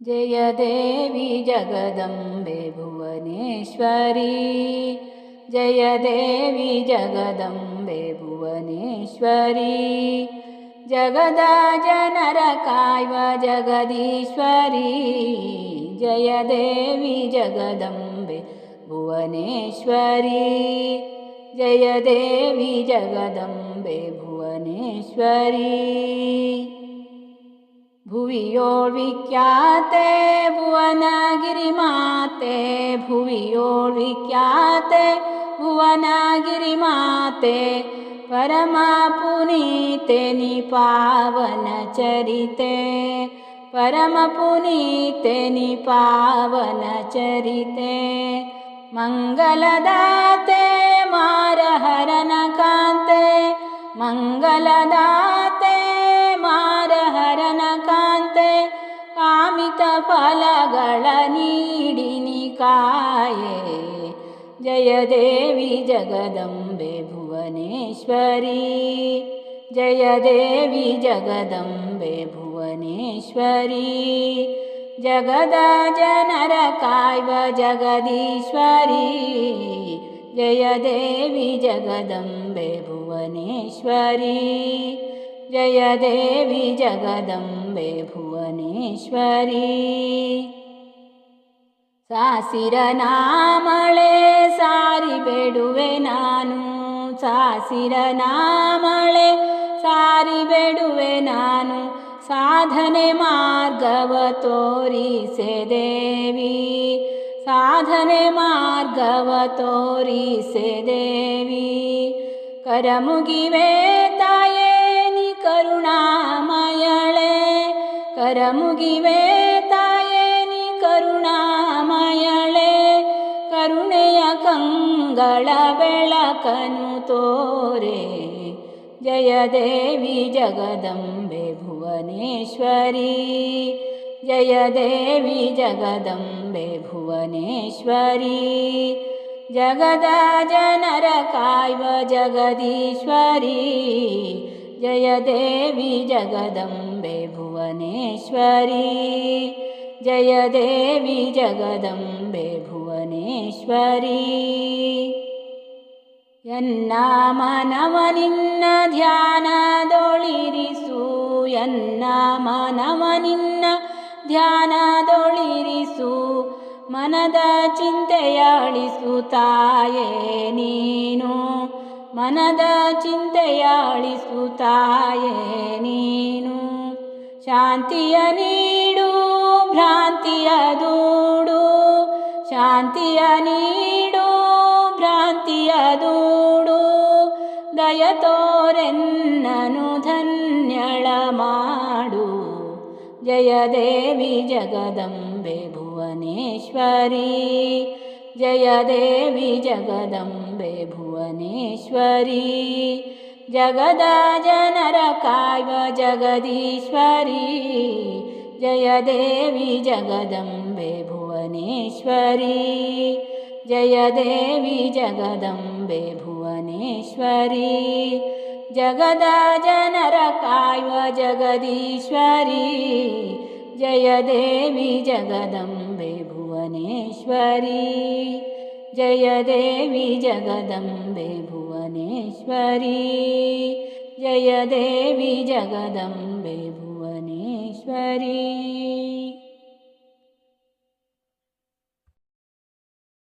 जय देवी जगदम्बे भुवनेश्वरी, जय देवी जगदम्बे भुवनेश्वरी, जगदा जनर कायव जगदीश्वरी, जय देवी जगदम्बे भुवनेश्वरी, जय देवी जगदम्बे भुवनेश्वरी। भुवियोळ್ विख्याते भुवनगिरि माते, भुवियोळ್ विख्याते भुवनगिरि माते, परम पुनीते निपावन चरिते, परम पुनीते निपावन चरिते, मंगलदाते मारहरन कांते, मंगलदाते मारहरन कांते, कामित फलಗಳ ನೀಡಿ ಕಾಯೆ, जय देवी जगदम्बे भुवनेश्वरी, जय देवी जगदम्बे भुवनेश्वरी, जगदा जनर कायव जगदीश्वरी, जय देवी जगदम्बे भुवनेश्वरी, जय देवी जगदम्बे भुवनेश्वरी। सासिरनामळे सारि बेडुवे नानु, सासिरनामळे सारि बेडुवे नानु, साधने मार्गव तोरिसे देवी, साधने मार्गव तोरिसे देवी, करमुगिवे ताये नि करुणामयळे, करमुगिवे ताये नि करुणामयळे, करुणೆಯ ಕಂಗಳ ಬೆಳಕನು ತೋರೆ, जय देवी जगदम्बे भुवनेश्वरी, जय देवी जगदम्बे भुवनेश्वरी, जगदा जनर कायव जगदीश्वरी, जय देवी जगदम्बे भुवनेश्वरी, जय देवी जगदम्बे भुवनेश्वरी। ಎನ್ನ ಮನವ ನಿನ್ನ ಧ್ಯಾನದೊಳಿರಿಸು, ಎನ್ನ ಮನವ ನಿನ್ನ ಧ್ಯಾನದೊಳಿರಿಸು, ಮನದ ಚಿಂತೆಯ ಅಳಿಸು ತಾಯೇ ನೀನು, ಮನದ ಚಿಂತೆಯ ಅಳಿಸು ತಾಯೇ ನೀನು, ಶಾಂತಿಯ ನೀಡು ಭ್ರಾಂತಿಯ ದೂಡು, ಶಾಂತಿಯ ನೀಡು ಭ್ರಾಂತಿಯ ದೂಡು, ದಯ ತೋರೆನ್ನನು ಧನ್ಯಳ ಮಾಡು, जय देवी जगदम्बे भुवनेश्वरी, जय देवी जगदम्बे भुवनेश्वरी, जगदा जनर कायव जगदीश्वरी, जय देवी जगदम्बे भुवनेश्वरी, जय देवी जगदम्बे भुवनेश्वरी, जगदा जनर कायव जगदीश्वरी, जय देवी जगदम्बे भुवनेश्वरी, जय देवी जगदम्बे भुवनेश्वरी, जय देवी जगदम्बे भुवनेश्वरी।